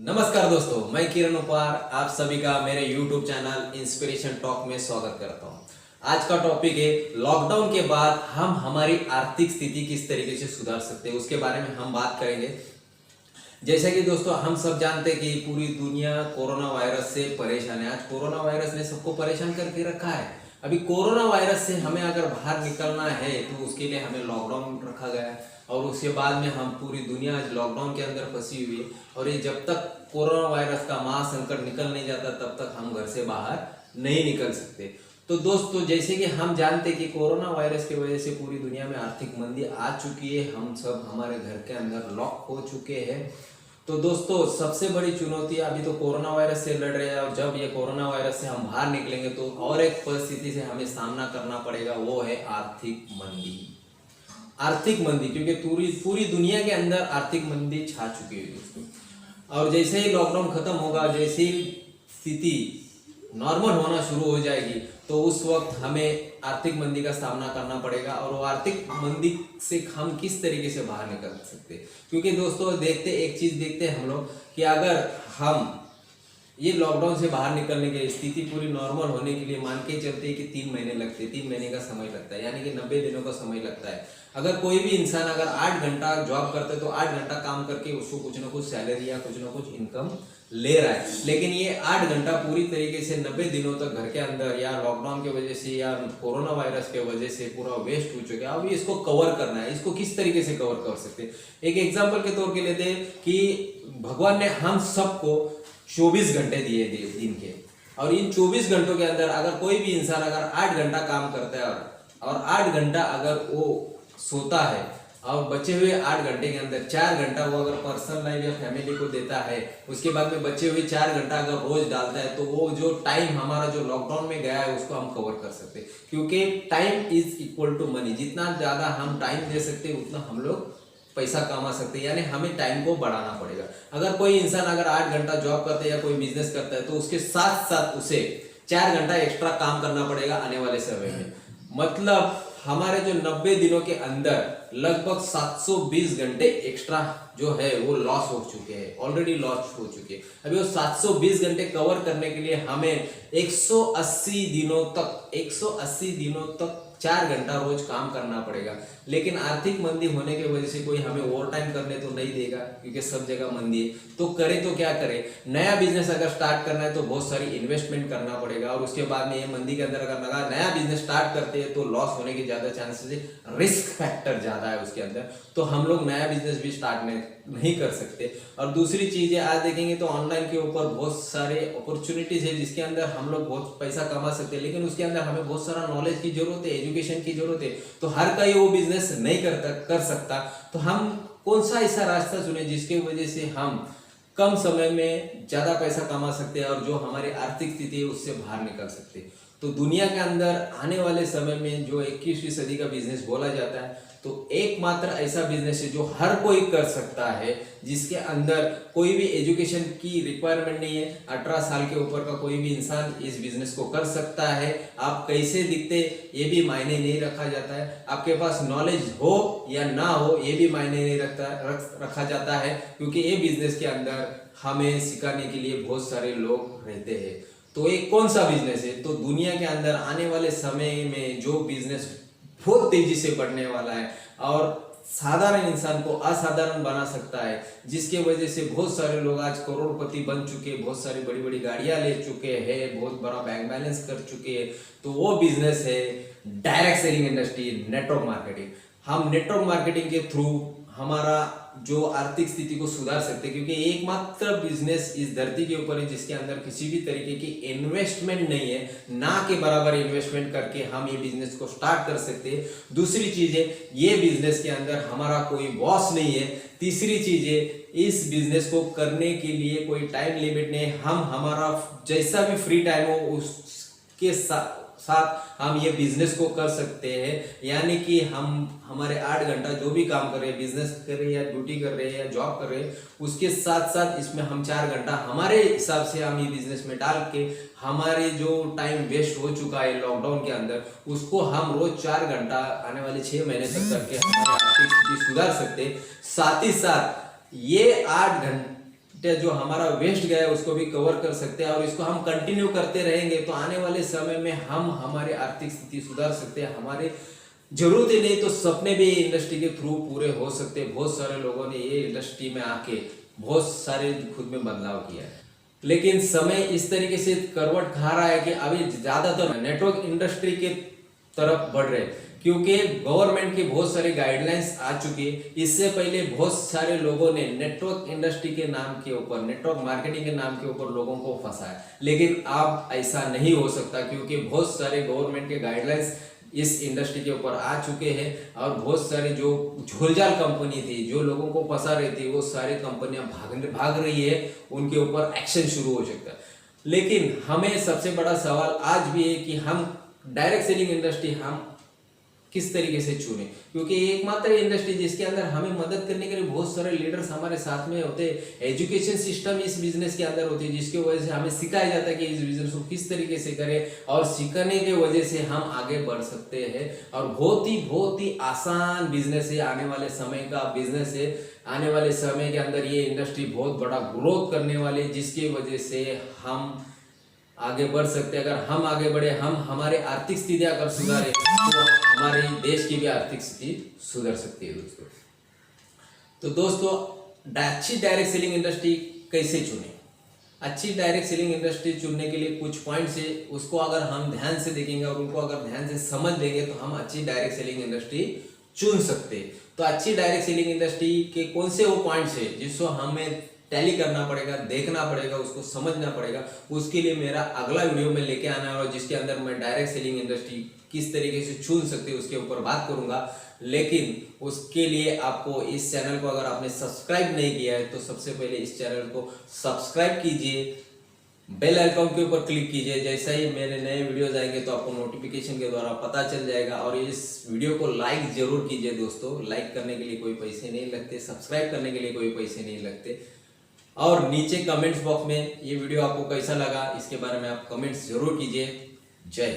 नमस्कार दोस्तों, मैं किरण उपार आप सभी का मेरे YouTube चैनल इंस्पिरेशन टॉक में स्वागत करता हूं। आज का टॉपिक है लॉकडाउन के बाद हम हमारी आर्थिक स्थिति किस तरीके से सुधार सकते हैं, उसके बारे में हम बात करेंगे। जैसा कि दोस्तों हम सब जानते हैं कि पूरी दुनिया कोरोना वायरस से परेशान है। आज कोरोना वायरस ने सबको परेशान करके रखा है। अभी कोरोना वायरस से हमें अगर बाहर निकलना है तो उसके लिए हमें लॉकडाउन रखा गया है और उसके बाद में हम पूरी दुनिया आज लॉकडाउन के अंदर फंसी हुई है। और ये जब तक कोरोना वायरस का महासंकट निकल नहीं जाता तब तक हम घर से बाहर नहीं निकल सकते। तो दोस्तों जैसे कि हम जानते हैं कि कोरोना वायरस की वजह से पूरी दुनिया में आर्थिक मंदी आ चुकी है, हम सब हमारे घर के अंदर लॉक हो चुके हैं। तो दोस्तों सबसे बड़ी चुनौती अभी तो कोरोना वायरस से लड़ रहे हैं और जब ये कोरोना वायरस से हम बाहर निकलेंगे तो और एक परिस्थिति से हमें सामना करना पड़ेगा, वो है आर्थिक मंदी। आर्थिक मंदी क्योंकि पूरी दुनिया के अंदर आर्थिक मंदी छा चुकी है दोस्तों। और जैसे ही लॉकडाउन खत्म होगा, जैसे ही स्थिति नॉर्मल होना शुरू हो जाएगी तो उस वक्त हमें आर्थिक मंदी का सामना करना पड़ेगा। और वो आर्थिक मंदी से हम किस तरीके से बाहर निकल सकते हैं, क्योंकि दोस्तों एक चीज देखते हैं हम लोग कि अगर हम ये लॉकडाउन से बाहर निकलने की स्थिति पूरी नॉर्मल होने के लिए मान के चलते हैं कि 3 महीने लगते हैं, 3 महीने का समय लगता है, यानी कि 90 दिनों का समय लगता है। अगर कोई भी इंसान अगर 8 घंटा जॉब करता है तो 8 घंटा काम करके उसको कुछ ना कुछ सैलरी या कुछ ना कुछ इनकम ले रहा है। लेकिन ये 8 घंटा पूरी तरीके से 90 दिनों तक घर के अंदर या लॉकडाउन की वजह से या कोरोना वायरस के वजह से पूरा वेस्ट हो चुका है। अभी इसको कवर करना है, इसको किस तरीके से कवर कर सकते हैं। एक एग्जाम्पल के तौर पे लेते हैं कि भगवान ने हम सबको 24 घंटे दिए दिन के, और इन 24 घंटों के अंदर अगर कोई भी इंसान अगर 8 घंटा काम करता है और 8 घंटा अगर वो सोता है और बचे हुए 8 घंटे के अंदर 4 घंटा वो अगर पर्सनल लाइफ या फैमिली को देता है, उसके बाद में बचे हुए 4 घंटा अगर रोज डालता है तो वो जो टाइम हमारा जो लॉकडाउन में गया है उसको हम कवर कर सकते हैं। क्योंकि time is equal to money, जितना ज्यादा हम टाइम दे सकते हैं उतना हम लोग पैसा कमा सकते हैं, यानी हमें टाइम को बढ़ाना पड़ेगा। अगर कोई इंसान अगर 8 घंटा जॉब करता है या कोई बिजनेस करता है तो उसके साथ साथ उसे 4 घंटा एक्स्ट्रा काम करना पड़ेगा आने वाले समय में। मतलब हमारे जो 90 दिनों के अंदर लगभग 720 घंटे एक्स्ट्रा जो है वो लॉस हो चुके हैं, ऑलरेडी लॉस हो चुके हैं। अभी वो 720 घंटे कवर करने के लिए हमें 180 दिनों तक 4 घंटा रोज काम करना पड़ेगा। लेकिन आर्थिक मंदी होने की वजह से कोई हमें ओवर टाइम करने तो नहीं देगा, क्योंकि सब जगह मंदी है। तो करे तो क्या करे, नया बिजनेस अगर स्टार्ट करना है तो बहुत सारी इन्वेस्टमेंट करना पड़ेगा। और उसके बाद में ये मंदी के अंदर अगर नया बिजनेस स्टार्ट करते हैं तो लॉस होने के ज्यादा चांसेस है, रिस्क फैक्टर ज्यादा है उसके अंदर, तो हम लोग नया बिजनेस भी स्टार्ट नहीं कर सकते। और दूसरी चीज है, आज देखेंगे तो ऑनलाइन के ऊपर बहुत सारे अपॉर्चुनिटीज है जिसके अंदर हम लोग बहुत पैसा कमा सकते हैं, लेकिन उसके अंदर हमें बहुत सारा नॉलेज की जरूरत है, एजुकेशन की जरूरत है। तो हर कोई वो बिजनेस नहीं कर सकता। तो हम कौन सा ऐसा रास्ता चुने जिसकी वजह से हम कम समय में ज्यादा पैसा कमा सकते हैं और जो हमारी आर्थिक स्थिति है उससे बाहर निकल सकते हैं। तो दुनिया के अंदर आने वाले समय में जो 21वीं सदी का बिजनेस बोला जाता है, तो एकमात्र ऐसा बिजनेस है जो हर कोई कर सकता है, जिसके अंदर कोई भी एजुकेशन की रिक्वायरमेंट नहीं है। 18 साल के ऊपर का कोई भी इंसान इस बिजनेस को कर सकता है। आप कैसे दिखते ये भी मायने नहीं रखा जाता है, आपके पास नॉलेज हो या ना हो ये भी मायने नहीं रखा जाता है, क्योंकि ये बिजनेस के अंदर हमें सिखाने के लिए बहुत सारे लोग रहते हैं। तो ये कौन सा बिजनेस है, तो दुनिया के अंदर आने वाले समय में जो बिजनेस बहुत तेजी से बढ़ने वाला है और साधारण इंसान को असाधारण बना सकता है, जिसके वजह से बहुत सारे लोग आज करोड़पति बन चुके, बहुत सारी बड़ी बड़ी गाड़ियां ले चुके हैं, बहुत बड़ा बैंक बैलेंस कर चुके हैं, तो वो बिजनेस है direct selling industry, network marketing. हम नेटवर्क मार्केटिंग के थ्रू हमारा जो आर्थिक स्थिति को सुधार सकते हैं, क्योंकि एकमात्र बिजनेस इस धरती के ऊपर है जिसके अंदर किसी भी तरीके की इन्वेस्टमेंट नहीं है, ना के बराबर इन्वेस्टमेंट करके हम ये बिजनेस को स्टार्ट कर सकते हैं। दूसरी चीज है, ये बिजनेस के अंदर हमारा कोई बॉस नहीं है। तीसरी चीज है, इस बिजनेस को करने के लिए कोई टाइम लिमिट नहीं है, हम हमारा जैसा भी फ्री टाइम हो उसके साथ हम ये बिजनेस को कर सकते हैं। यानी कि हम हमारे 8 घंटा जो भी काम कर रहे हैं, बिजनेस कर रहे हैं या ड्यूटी कर रहे हैं या जॉब कर रहे हैं, उसके साथ साथ इसमें हम 4 घंटा हमारे हिसाब से हम ये बिजनेस में डाल के हमारे जो टाइम वेस्ट हो चुका है लॉकडाउन के अंदर, उसको हम रोज 4 घंटा आने वाले 6 महीने तक करके हमारी आर्थिक स्थिति सुधार सकते हैं। साथ ही साथ ये 8 घंटे जो हमारा वेस्ट गया है उसको भी कवर कर सकते हैं, और इसको हम कंटिन्यू करते रहेंगे तो आने वाले समय में हम हमारी आर्थिक स्थिति सुधार सकते हैं। हमारे जरूरत ही नहीं तो सपने भी इंडस्ट्री के थ्रू पूरे हो सकते हैं। बहुत सारे लोगों ने ये इंडस्ट्री में आके बहुत सारे खुद में बदलाव किया है, लेकिन समय इस तरीके से करवट खा रहा है कि अभी ज्यादातर नेटवर्क इंडस्ट्री के तरफ बढ़ रहे हैं, क्योंकि गवर्नमेंट की बहुत सारी गाइडलाइंस आ चुकी है। इससे पहले बहुत सारे लोगों ने नेटवर्क इंडस्ट्री के नाम के ऊपर, नेटवर्क मार्केटिंग के नाम के ऊपर लोगों को फंसाया, लेकिन अब ऐसा नहीं हो सकता, क्योंकि बहुत सारे गवर्नमेंट के गाइडलाइंस इस इंडस्ट्री के ऊपर आ चुके हैं, और बहुत सारे जो झोलझाल कंपनी थी जो लोगों को फंसा रही थी वो सारी कंपनियां भाग रही है, उनके ऊपर एक्शन शुरू हो सकता है। लेकिन हमें सबसे बड़ा सवाल आज भी है कि हम डायरेक्ट सेलिंग इंडस्ट्री हम किस तरीके से चुने, क्योंकि ये एकमात्र इंडस्ट्री जिसके अंदर हमें मदद करने के लिए बहुत सारे लीडर्स हमारे साथ में होते हैं। एजुकेशन सिस्टम इस बिजनेस के अंदर होती है, जिसकी वजह से हमें सिखाया जाता है कि इस बिजनेस को किस तरीके से करें, और सीखने की वजह से हम आगे बढ़ सकते हैं। और बहुत ही आसान बिजनेस है, आने वाले समय का बिजनेस है। आने वाले समय के अंदर ये इंडस्ट्री बहुत बड़ा ग्रोथ करने वाली है, जिसकी वजह से हम आगे बढ़ सकते हैं। अगर हम आगे बढ़े, हम हमारे आर्थिक स्थिति अगर सुधारे तो हमारे देश की भी आर्थिक स्थिति सुधर सकती है दोस्तों। तो दोस्तों, अच्छी डायरेक्ट सेलिंग इंडस्ट्री कैसे चुने? अच्छी डायरेक्ट सेलिंग इंडस्ट्री चुनने के लिए कुछ पॉइंट्स है, उसको अगर हम ध्यान से देखेंगे और उनको अगर ध्यान से समझ लेंगे तो हम अच्छी डायरेक्ट सेलिंग इंडस्ट्री चुन सकते हैं। तो अच्छी डायरेक्ट सेलिंग इंडस्ट्री के कौन से वो पॉइंट्स है जिसको हमें टैली करना पड़ेगा, देखना पड़ेगा, उसको समझना पड़ेगा। उसके लिए मेरा अगला वीडियो में लेके आना है, जिसके अंदर मैं डायरेक्ट सेलिंग इंडस्ट्री किस तरीके से चुन सकते हैं उसके ऊपर बात करूंगा। लेकिन उसके लिए आपको इस चैनल को अगर आपने सब्सक्राइब नहीं किया है तो सबसे पहले इस चैनल को सब्सक्राइब कीजिए, बेल आइकॉन के ऊपर क्लिक कीजिए। जैसा ही मेरे नए वीडियोज आएंगे तो आपको नोटिफिकेशन के द्वारा पता चल जाएगा। और इस वीडियो को लाइक जरूर कीजिए दोस्तों, लाइक करने के लिए कोई पैसे नहीं लगते, सब्सक्राइब करने के लिए कोई पैसे नहीं लगते। और नीचे कमेंट्स बॉक्स में ये वीडियो आपको कैसा लगा इसके बारे में आप कमेंट्स जरूर कीजिए। जय हिंद।